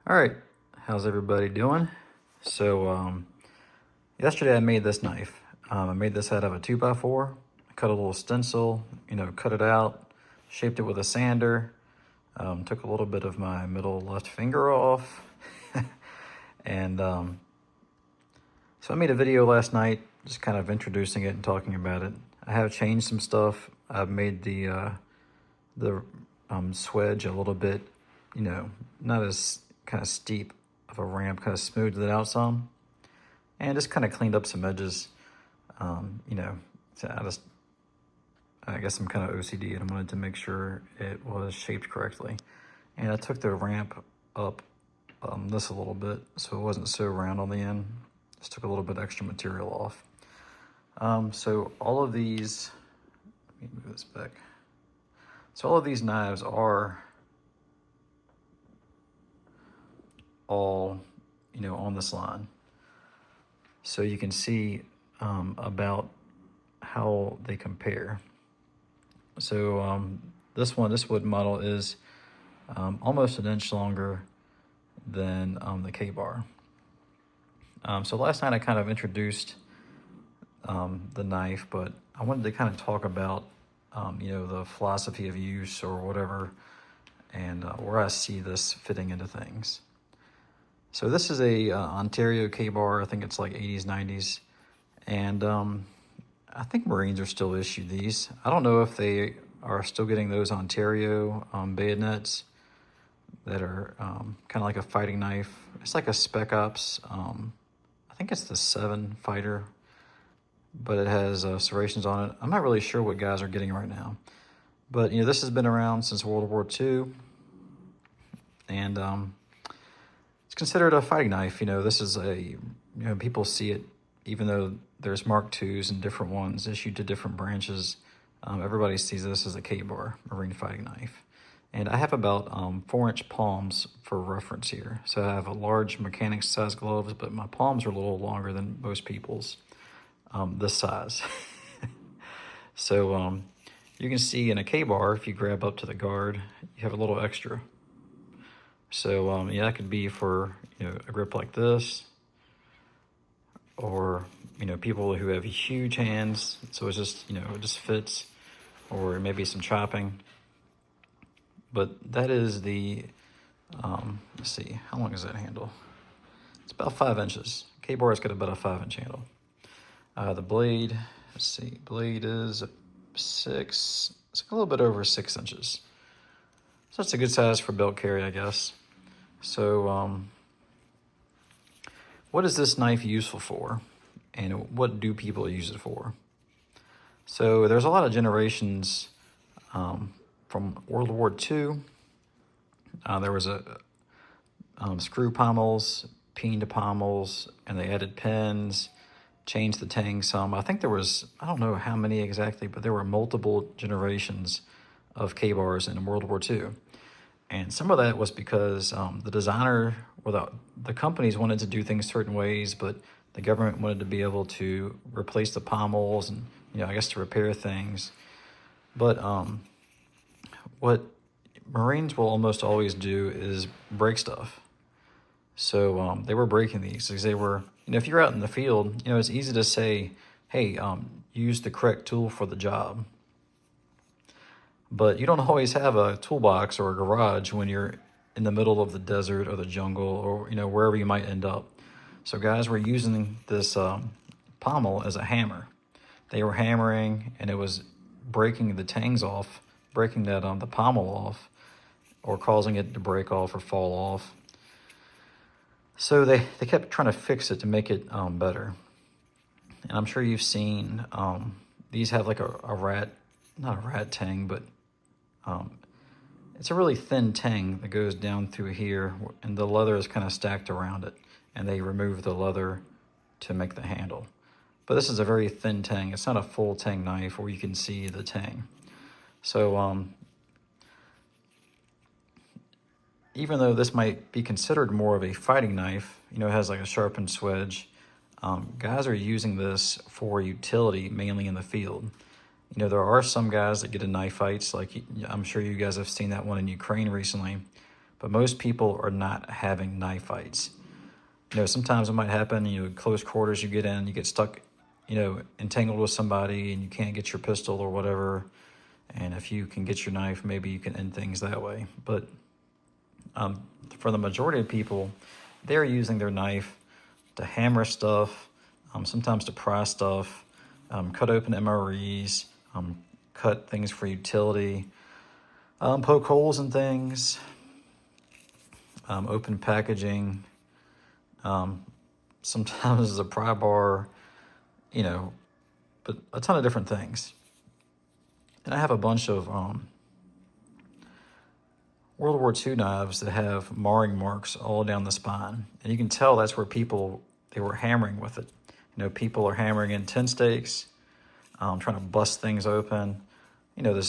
All right, how's everybody doing? So, yesterday I made this knife. I made this out of a 2x4. I cut a little stencil, cut it out, shaped it with a sander, took a little bit of my middle left finger off. and so I made a video last night, just kind of introducing it and talking about it. I have changed some stuff. I've made the swedge a little bit, not as kind of steep of a ramp, kind of smoothed it out some, and just kind of cleaned up some edges. So I guess I'm kind of OCD and I wanted to make sure it was shaped correctly. And I took the ramp up this a little bit so it wasn't so round on the end. Just took a little bit extra material off. So all of these, let me move this back. So all of these knives are all, on this line. So you can see about how they compare. So this wood model is almost an inch longer than the K-bar. So last night I kind of introduced the knife, but I wanted to kind of talk about, the philosophy of use or whatever, and where I see this fitting into things. So this is a Ontario K-bar. I think it's like 80s, 90s. And I think Marines are still issued these. I don't know if they are still getting those Ontario bayonets that are kind of like a fighting knife. It's like a Spec Ops. I think it's the 7 fighter, but it has serrations on it. I'm not really sure what guys are getting right now. But, this has been around since World War II. And it's considered a fighting knife. This is people see it, even though there's Mark IIs and different ones issued to different branches. Everybody sees this as a K-bar, Marine fighting knife. And I have about 4-inch palms for reference here. So I have a large mechanics size gloves, but my palms are a little longer than most people's this size. So you can see in a K-bar, if you grab up to the guard, you have a little extra. So that could be for a grip like this, or people who have huge hands, so it's just it just fits, or maybe some chopping. But that is the let's see, how long is that handle? It's about 5 inches. K-bar has got about a 5-inch handle. The blade, let's see, blade is it's a little bit over 6 inches. So that's a good size for belt carry, I guess. So what is this knife useful for? And what do people use it for? So there's a lot of generations from World War II. There was screw pommels, peened pommels, and they added pins, changed the tang some. I think there was, I don't know how many exactly, but there were multiple generations of K-bars in World War II. And some of that was because the designer, or the companies wanted to do things certain ways, but the government wanted to be able to replace the pommels and, I guess to repair things. But what Marines will almost always do is break stuff. So they were breaking these because they were, if you're out in the field, it's easy to say, hey, use the correct tool for the job. But you don't always have a toolbox or a garage when you're in the middle of the desert or the jungle or, wherever you might end up. So guys were using this pommel as a hammer. They were hammering and it was breaking the tangs off, breaking that the pommel off, or causing it to break off or fall off. So they kept trying to fix it to make it better. And I'm sure you've seen, these have like a rat, not a rat tang, but it's a really thin tang that goes down through here, and the leather is kind of stacked around it, and they remove the leather to make the handle. But this is a very thin tang. It's not a full tang knife where you can see the tang. So even though this might be considered more of a fighting knife, it has like a sharpened swedge, guys are using this for utility, mainly in the field. There are some guys that get in knife fights, like I'm sure you guys have seen that one in Ukraine recently, but most people are not having knife fights. You know, sometimes it might happen, you know, close quarters, you get in, you get stuck, you know, entangled with somebody and you can't get your pistol or whatever. And if you can get your knife, maybe you can end things that way. But for the majority of people, they're using their knife to hammer stuff, sometimes to pry stuff, cut open MREs, cut things for utility, poke holes in things, open packaging, sometimes as a pry bar, you know, but a ton of different things. And I have a bunch of World War II knives that have marring marks all down the spine. And you can tell that's where they were hammering with it. You know, people are hammering in tin stakes, trying to bust things open. You know,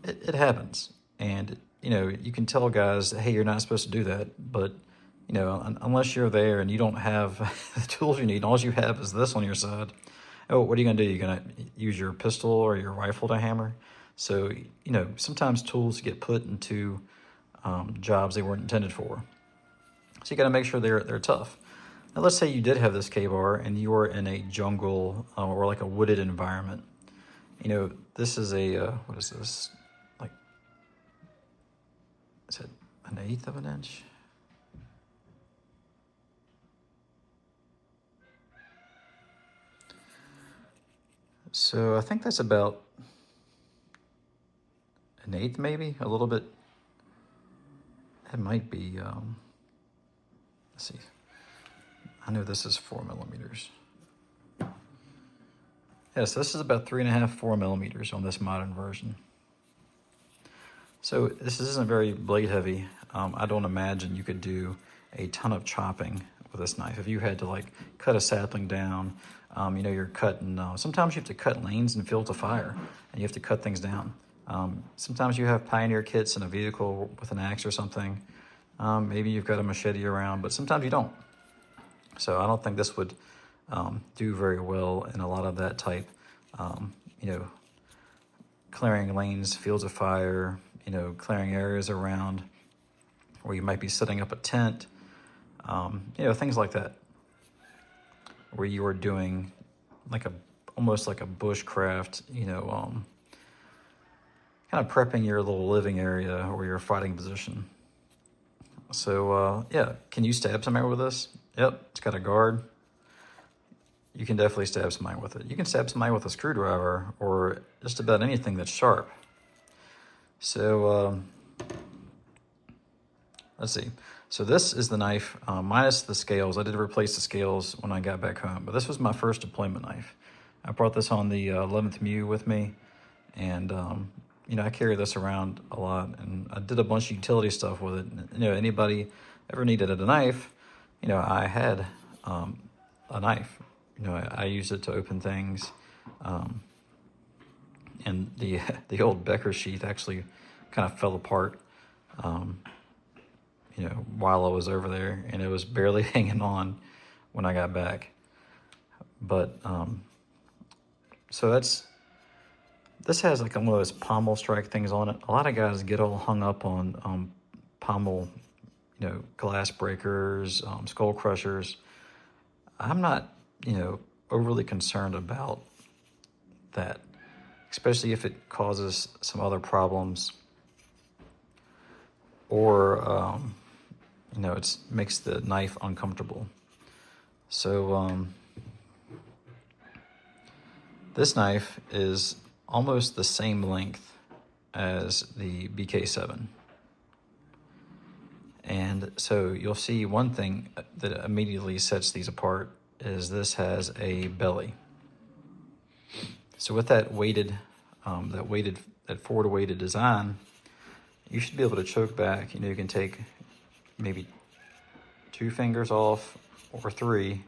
it happens. And, you know, you can tell guys, hey, you're not supposed to do that. But, you know, unless you're there and you don't have the tools you need, all you have is this on your side. Oh, what are you going to do? You're going to use your pistol or your rifle to hammer? So, you know, sometimes tools get put into jobs they weren't intended for. So you got to make sure they're tough. Now, let's say you did have this K-bar and you were in a jungle or like a wooded environment. You know, this is what is this? Like, is it 1/8 of an inch? So I think that's about 1/8, maybe a little bit. It might be, let's see. I know this is 4 millimeters. Yes, this is about 3.5, 4 millimeters on this modern version. So this isn't very blade heavy. I don't imagine you could do a ton of chopping with this knife. If you had to like cut a sapling down, you know, you're cutting, sometimes you have to cut lanes in fields of fire and you have to cut things down. Sometimes you have pioneer kits in a vehicle with an axe or something. Maybe you've got a machete around, but sometimes you don't. So I don't think this would do very well in a lot of that type, you know, clearing lanes, fields of fire, you know, clearing areas around where you might be setting up a tent, you know, things like that, where you are doing like almost like a bushcraft, you know, kind of prepping your little living area or your fighting position. So, yeah, can you stab somebody with this? Yep, it's got a guard. You can definitely stab somebody with it. You can stab somebody with a screwdriver or just about anything that's sharp. So, let's see. So this is the knife, minus the scales. I did replace the scales when I got back home, but this was my first deployment knife. I brought this on the 11th MU with me, and you know, I carry this around a lot, and I did a bunch of utility stuff with it. You know, anybody ever needed a knife, you know, I had a knife. You know, I used it to open things, and the old Becker sheath actually kind of fell apart, you know, while I was over there, and it was barely hanging on when I got back. But so this has like one of those pommel strike things on it. A lot of guys get all hung up on pommel, you know, glass breakers, skull crushers. I'm not, you know, overly concerned about that, especially if it causes some other problems or, you know, it makes the knife uncomfortable. So this knife is almost the same length as the BK7. And so you'll see one thing that immediately sets these apart is this has a belly. So with that that forward weighted design, you should be able to choke back. You know, you can take maybe 2 fingers off or 3,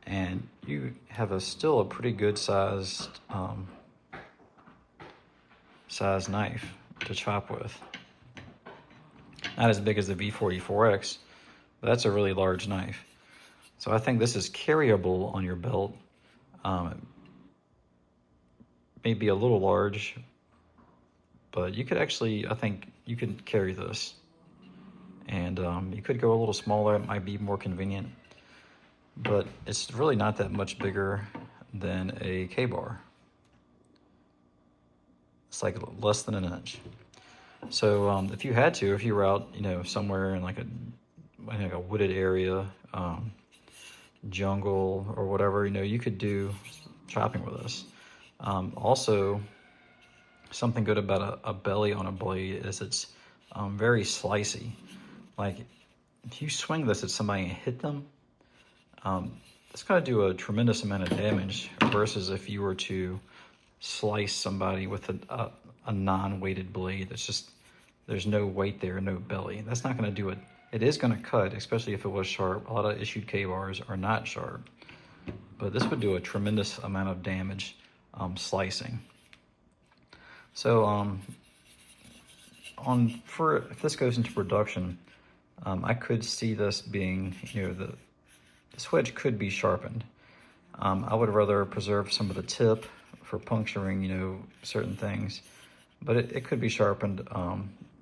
and you have still a pretty good sized knife to chop with. Not as big as the V44X, but that's a really large knife. So I think this is carryable on your belt. Maybe a little large, but you could actually, I think you could carry this. And you could go a little smaller, it might be more convenient, but it's really not that much bigger than a K-bar. It's like less than an inch. So if you had to, if you were out, you know, somewhere in like a wooded area, jungle or whatever, you know, you could do chopping with this. Also, something good about a belly on a blade is it's very slicey. Like if you swing this at somebody and hit them, it's going to do a tremendous amount of damage versus if you were to slice somebody with a non-weighted blade. That's just, there's no weight there, no belly. That's not going to do it. It is going to cut, especially if it was sharp. A lot of issued K-bars are not sharp, but this would do a tremendous amount of damage slicing. So if this goes into production, I could see this being, you know, the swedge could be sharpened. I would rather preserve some of the tip for puncturing, you know, certain things, but it could be sharpened.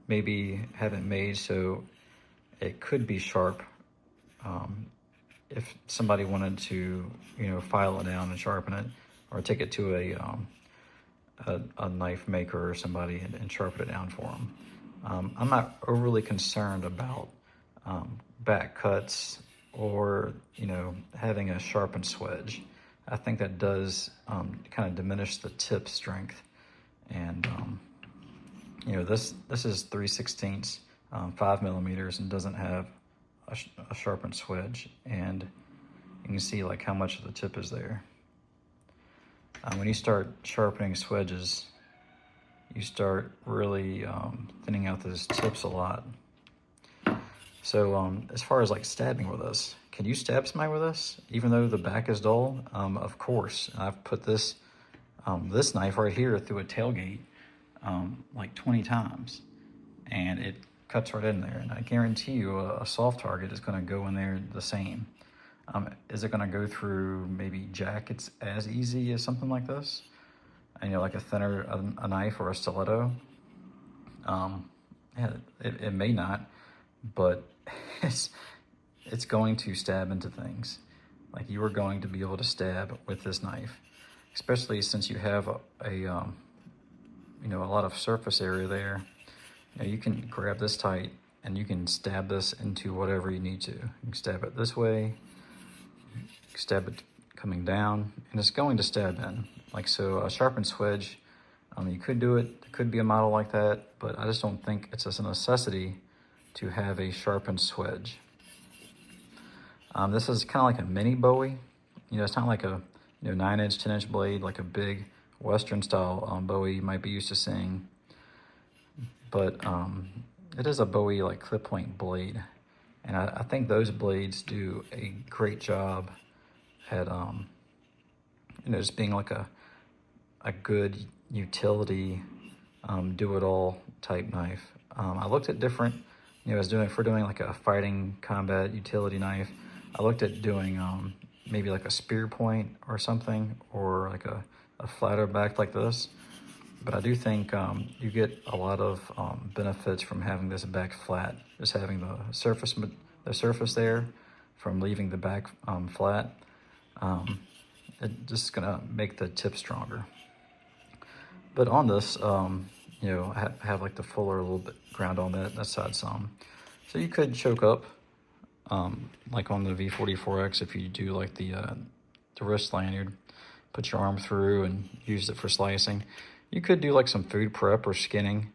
Maybe have it made so it could be sharp if somebody wanted to, you know, file it down and sharpen it, or take it to a knife maker or somebody and sharpen it down for them. I'm not overly concerned about back cuts or, you know, having a sharpened swedge. I think that does kind of diminish the tip strength. And, you know, this is 3/16, 5 millimeters, and doesn't have a sharpened swedge. And you can see like how much of the tip is there. When you start sharpening swedges, you start really thinning out those tips a lot. So as far as like stabbing with this, can you stab somebody with this, even though the back is dull? Of course. I've put this knife right here through a tailgate like 20 times, and it cuts right in there. And I guarantee you a soft target is going to go in there the same. Is it going to go through maybe jackets as easy as something like this? And, you know, like a thinner a knife or a stiletto? Yeah, it may not, but it's going to stab into things. Like you are going to be able to stab with this knife, especially since you have you know, a lot of surface area there. You know, you can grab this tight and you can stab this into whatever you need to. You can stab it this way, stab it coming down, and it's going to stab in. Like so, a sharpened swedge, you could do it. There could be a model like that, but I just don't think it's a necessity to have a sharpened swedge. This is kind of like a mini Bowie. You know, it's not like a 9-inch, 10-inch blade, like a big Western style Bowie you might be used to seeing. But it is a Bowie like clip point blade, and I think those blades do a great job at you know, just being like a good utility do-it-all type knife. I looked at different, you know, if we're doing like a fighting combat utility knife, I looked at doing maybe like a spear point or something, or like a flatter back like this. But I do think you get a lot of benefits from having this back flat, just having the surface there from leaving the back flat. It's just gonna make the tip stronger. But on this, you know, I have like the fuller a little bit ground on that side some. So you could choke up, like on the V44X, if you do like the wrist lanyard, put your arm through and use it for slicing. You could do like some food prep or skinning,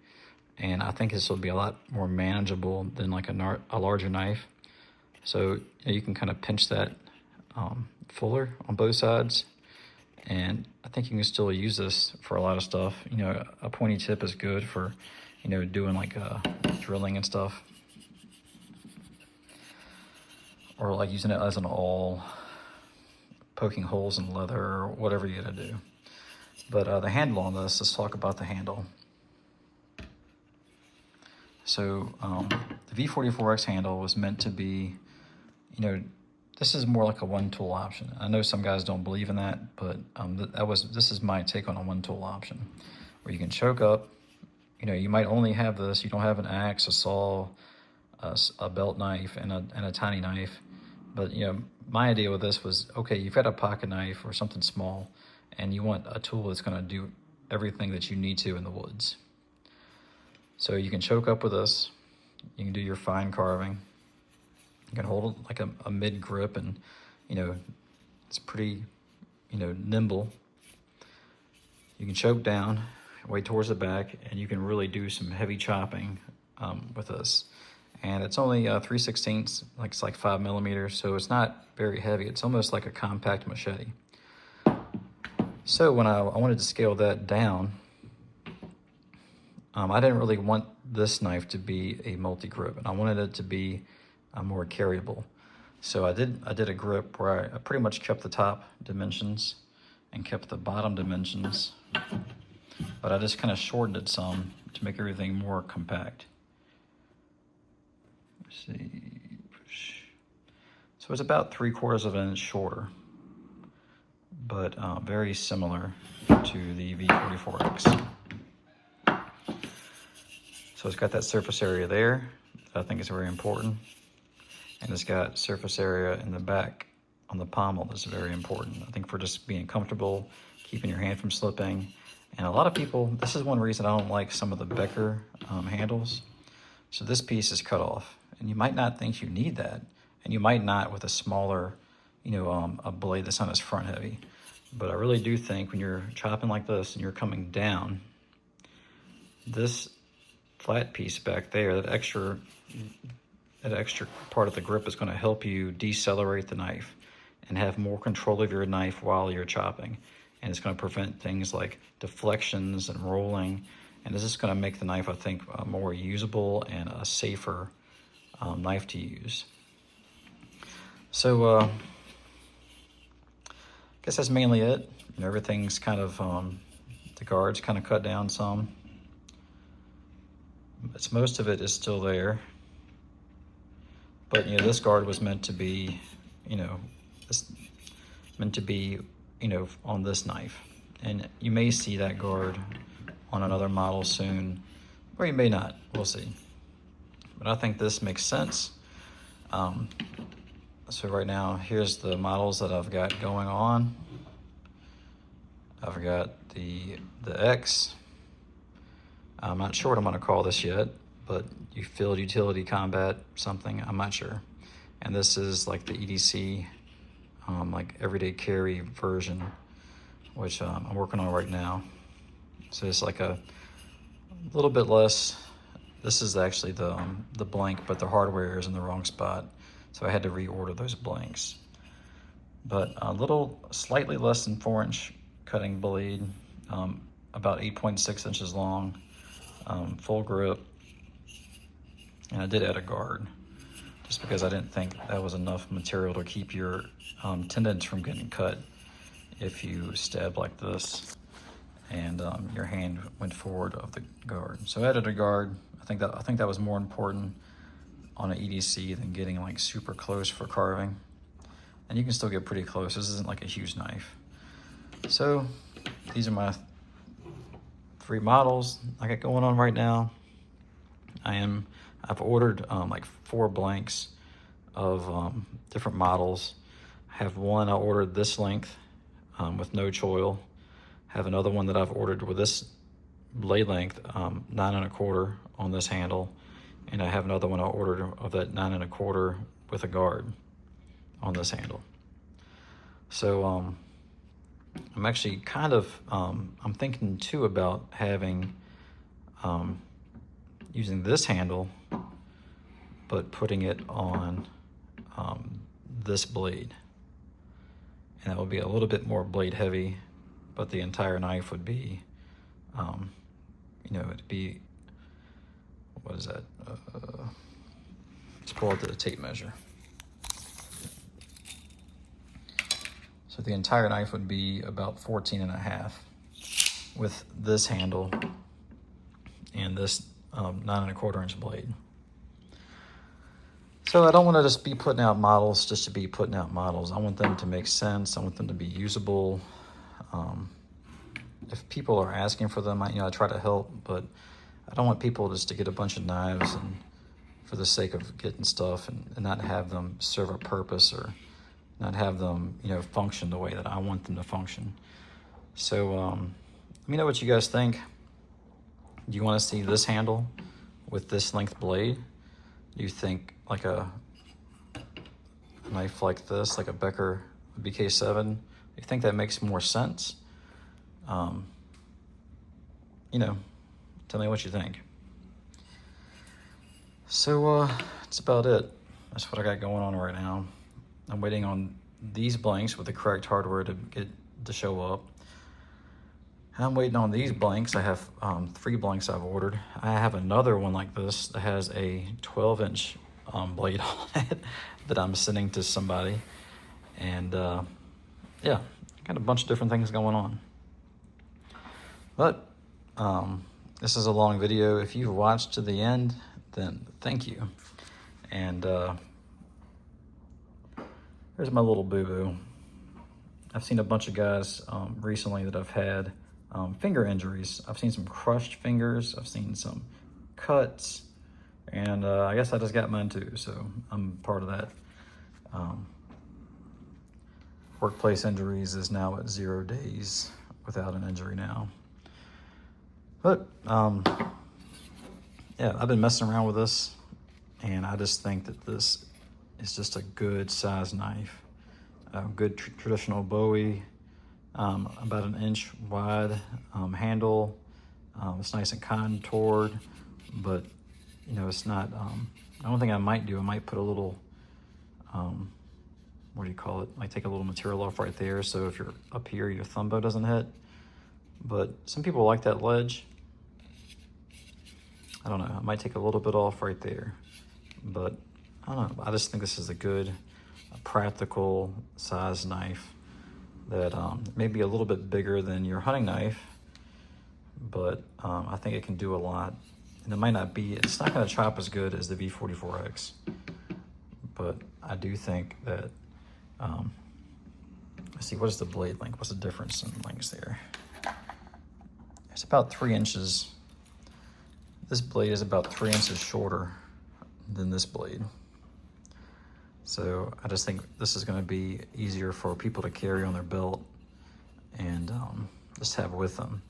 and I think this will be a lot more manageable than like a larger knife. So you can kind of pinch that fuller on both sides, and I think you can still use this for a lot of stuff. You know, a pointy tip is good for, you know, doing like drilling and stuff, or like using it as an awl, poking holes in leather or whatever you gotta do. But the handle on this, let's talk about the handle. So the V44X handle was meant to be, you know, this is more like a one-tool option. I know some guys don't believe in that, but this is my take on a one-tool option, where you can choke up. You know, you might only have this. You don't have an axe, a saw, a belt knife and a tiny knife. But you know, my idea with this was, okay, you've got a pocket knife or something small, and you want a tool that's going to do everything that you need to in the woods. So you can choke up with this. You can do your fine carving. You can hold it like a mid grip, and you know, it's pretty, you know, nimble. You can choke down, way towards the back, and you can really do some heavy chopping with this. And it's only 3/16, like it's like 5 millimeters, so it's not very heavy. It's almost like a compact machete. So when I wanted to scale that down, I didn't really want this knife to be a multi-grip, and I wanted it to be more carryable. So I did a grip where I pretty much kept the top dimensions and kept the bottom dimensions, but I just kind of shortened it some to make everything more compact. Let's see, so it's about 3/4 of an inch shorter, but very similar to the V44X. So it's got that surface area there that I think is very important, and it's got surface area in the back on the pommel that's very important. I think for just being comfortable, keeping your hand from slipping. And a lot of people, this is one reason I don't like some of the Becker handles. So this piece is cut off, and you might not think you need that, and you might not with a smaller, you know, a blade that's not as front heavy. But I really do think when you're chopping like this and you're coming down, this flat piece back there, that extra part of the grip is going to help you decelerate the knife and have more control of your knife while you're chopping. And it's going to prevent things like deflections and rolling. And this is going to make the knife, I think, more usable and a safer knife to use. So I guess that's mainly it. You know, everything's kind of, the guard's kind of cut down some. But most of it is still there. But, you know, this guard was meant to be, you know, on this knife. And you may see that guard on another model soon, or you may not, we'll see. But I think this makes sense. So right now, here's the models that I've got going on. I've got the X. I'm not sure what I'm gonna call this yet, but you field utility combat something, I'm not sure. And this is like the EDC, like everyday carry version, which I'm working on right now. So it's like a little bit less. This is actually the blank, but the hardware is in the wrong spot. So I had to reorder those blanks. But a little, slightly less than 4-inch cutting blade, about 8.6 inches long, full grip. And I did add a guard, just because I didn't think that was enough material to keep your tendons from getting cut if you stab like this and your hand went forward of the guard. So I added a guard. I think that was more important on an EDC than getting like super close for carving. And you can still get pretty close. This isn't like a huge knife. So these are my 3 models I got going on right now. I've ordered like 4 blanks of different models. I have one I ordered this length with no choil. I have another one that I've ordered with this blade length, 9 1/4 on this handle. And I have another one I ordered of that 9 1/4 with a guard on this handle. So I'm actually kind of, I'm thinking too about having, using this handle, but putting it on this blade. And that would be a little bit more blade heavy, but the entire knife would be, you know, it'd be, what is that? Let's pull out the tape measure. So the entire knife would be about 14.5 with this handle and this 9 1/4 inch blade. So I don't want to just be putting out models just to be putting out models. I want them to make sense. I want them to be usable. If people are asking for them, I try to help, but I don't want people just to get a bunch of knives and for the sake of getting stuff and not have them serve a purpose or not have them, you know, function the way that I want them to function. So let me know what you guys think. Do you want to see this handle with this length blade? Do you think like a knife like this, like a Becker BK7, do you think that makes more sense? You know, tell me what you think. So that's about it. That's what I got going on right now. I'm waiting on these blanks with the correct hardware to show up. I'm waiting on these blanks. I have 3 blanks I've ordered. I have another one like this that has a 12-inch blade on it that I'm sending to somebody. And yeah, got a bunch of different things going on. But this is a long video. If you've watched to the end, then thank you. And here's my little boo-boo. I've seen a bunch of guys recently that have had finger injuries. I've seen some crushed fingers. I've seen some cuts. And I guess I just got mine too, so I'm part of that. Workplace injuries is now at 0 days without an injury now. But yeah, I've been messing around with this, and I just think that this is just a good size knife. A good traditional Bowie, about 1 inch wide handle. It's nice and contoured, but you know, it's not, the only thing I might do, I might put a little, what do you call it? Like take a little material off right there, so if you're up here, your thumb bow doesn't hit. But some people like that ledge. I don't know, I might take a little bit off right there. But I don't know, I just think this is a good, practical size knife that may be a little bit bigger than your hunting knife, but I think it can do a lot. And it might not be, it's not gonna chop as good as the V44X, but I do think that, let's see, what is the blade length? What's the difference in lengths there? It's about 3 inches. This blade is about 3 inches shorter than this blade. So I just think this is gonna be easier for people to carry on their belt and just have with them.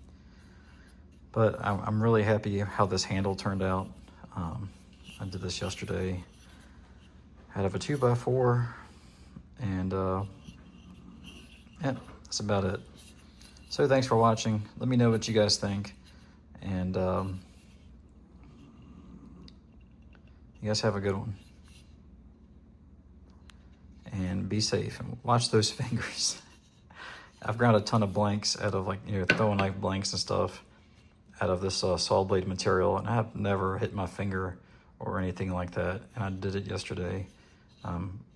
But I'm really happy how this handle turned out. I did this yesterday out of a 2x4, and yeah, that's about it. So thanks for watching. Let me know what you guys think, and you guys have a good one. And be safe and watch those fingers. I've ground a ton of blanks out of, like, you know, throwing knife blanks and stuff out of this saw blade material, and I have never hit my finger or anything like that. And I did it yesterday,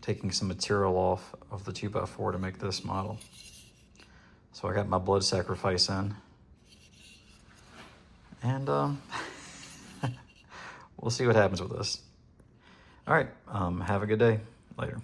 taking some material off of the 2x4 to make this model. So I got my blood sacrifice in, and we'll see what happens with this. All right, have a good day. Later.